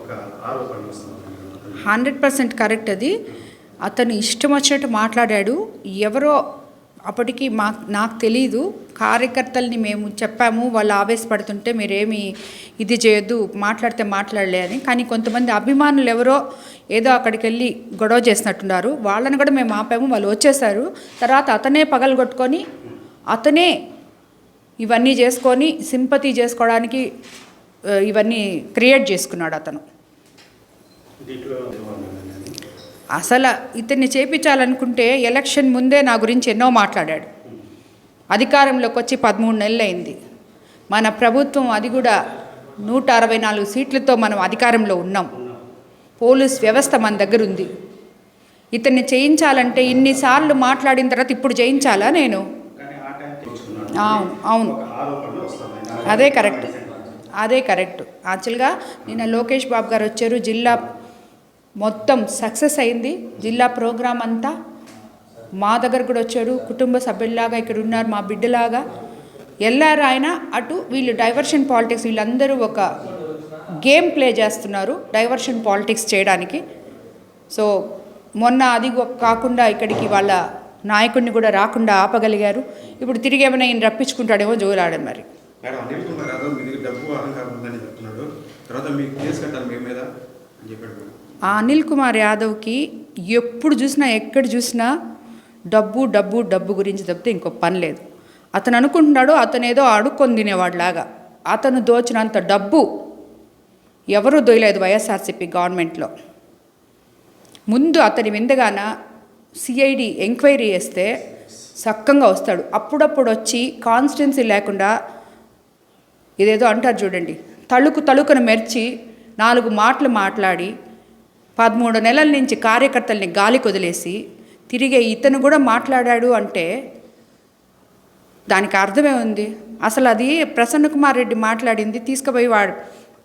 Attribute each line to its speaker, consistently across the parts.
Speaker 1: ఒక ఆరోపణ వస్తుంది.
Speaker 2: 100% కరెక్ట్ అది. అతను ఇష్టం వచ్చినట్టు మాట్లాడాడు. ఎవరో అప్పటికి నాకు తెలీదు, కార్యకర్తల్ని మేము చెప్పాము, వాళ్ళు ఆవేశపడుతుంటే మీరేమి ఇది చేయొద్దు, మాట్లాడితే మాట్లాడలే అని. కానీ కొంతమంది అభిమానులు ఎవరో ఏదో అక్కడికి వెళ్ళి గొడవ చేసినట్టున్నారు. వాళ్ళని కూడా మేము ఆపాము, వాళ్ళు వచ్చేసారు. తర్వాత అతనే పగలగొట్టుకొని అతనే ఇవన్నీ చేసుకొని సింపతి చేసుకోవడానికి ఇవన్నీ క్రియేట్ చేసుకున్నాడు అతను. అసలు ఇతన్ని చేపించాలనుకుంటే ఎలక్షన్ ముందే నా గురించి ఎన్నో మాట్లాడాడు. అధికారంలోకి వచ్చి 13 నెలలు అయింది. మన ప్రభుత్వం అది కూడా 164 సీట్లతో మనం అధికారంలో ఉన్నాం. పోలీస్ వ్యవస్థ మన దగ్గర ఉంది. ఇతన్ని చేయించాలంటే ఇన్నిసార్లు మాట్లాడిన తర్వాత ఇప్పుడు చేయించాలా నేను? అవును, అదే కరెక్ట్. యాక్చువల్గా నిన్న లోకేష్ బాబు గారు వచ్చారు. జిల్లా మొత్తం సక్సెస్ అయింది. జిల్లా ప్రోగ్రాం అంతా మా దగ్గర కూడా వచ్చారు. కుటుంబ సభ్యుల్లాగా ఇక్కడ ఉన్నారు, మా బిడ్డలాగా వెళ్ళారు ఆయన. అటు వీళ్ళు డైవర్షన్ పాలిటిక్స్, వీళ్ళందరూ ఒక గేమ్ ప్లే చేస్తున్నారు డైవర్షన్ పాలిటిక్స్ చేయడానికి. సో మొన్న అది కాకుండా ఇక్కడికి వాళ్ళ నాయకుడిని కూడా రాకుండా ఆపగలిగారు. ఇప్పుడు తిరిగి ఏమైనా ఈయన రప్పించుకుంటాడేమో జోలాడారు. మరి
Speaker 1: అనిల్ కుమార్ యాదవ్ మీ దగ్గర డబ్బు అహంకారం ఉందని చెప్తున్నాడు. తర్వాత మీకు కేసు కట్టాలి మీ మీద అని చెప్పాడు.
Speaker 2: ఆ అనిల్ కుమార్ యాదవ్కి ఎప్పుడు చూసినా ఎక్కడ చూసినా డబ్బు డబ్బు డబ్బు గురించి తప్పితే ఇంకో పని లేదు. అతను అనుకుంటున్నాడు అతను ఏదో అడుక్కొని తినేవాడిలాగా. అతను దోచినంత డబ్బు ఎవరూ దొయలేదు వైఎస్ఆర్సీపీ గవర్నమెంట్లో. ముందు అతని విందగాన సిఐడి ఎంక్వైరీ చేస్తే సక్కంగా వస్తాడు. అప్పుడప్పుడు వచ్చి కాన్స్టిట్యున్సీ లేకుండా ఇదేదో అంటారు చూడండి, తళుకును మెర్చి 4 మాటలు మాట్లాడి 13 నెలల నుంచి కార్యకర్తల్ని గాలికి వదిలేసి తిరిగే ఇతను కూడా మాట్లాడాడు అంటే దానికి అర్థమే ఉంది. అసలు అది ప్రసన్న కుమార్ రెడ్డి మాట్లాడింది తీసుకుపోయి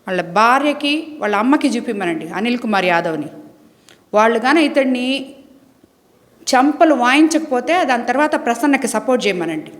Speaker 2: వాళ్ళ భార్యకి వాళ్ళ అమ్మకి చూపిమ్మనండి అనిల్ కుమార్ యాదవ్ని. వాళ్ళు కానీ ఇతన్ని చంపలు వాయించకపోతే దాని తర్వాత ప్రసన్నకి సపోర్ట్ చేయమనండి.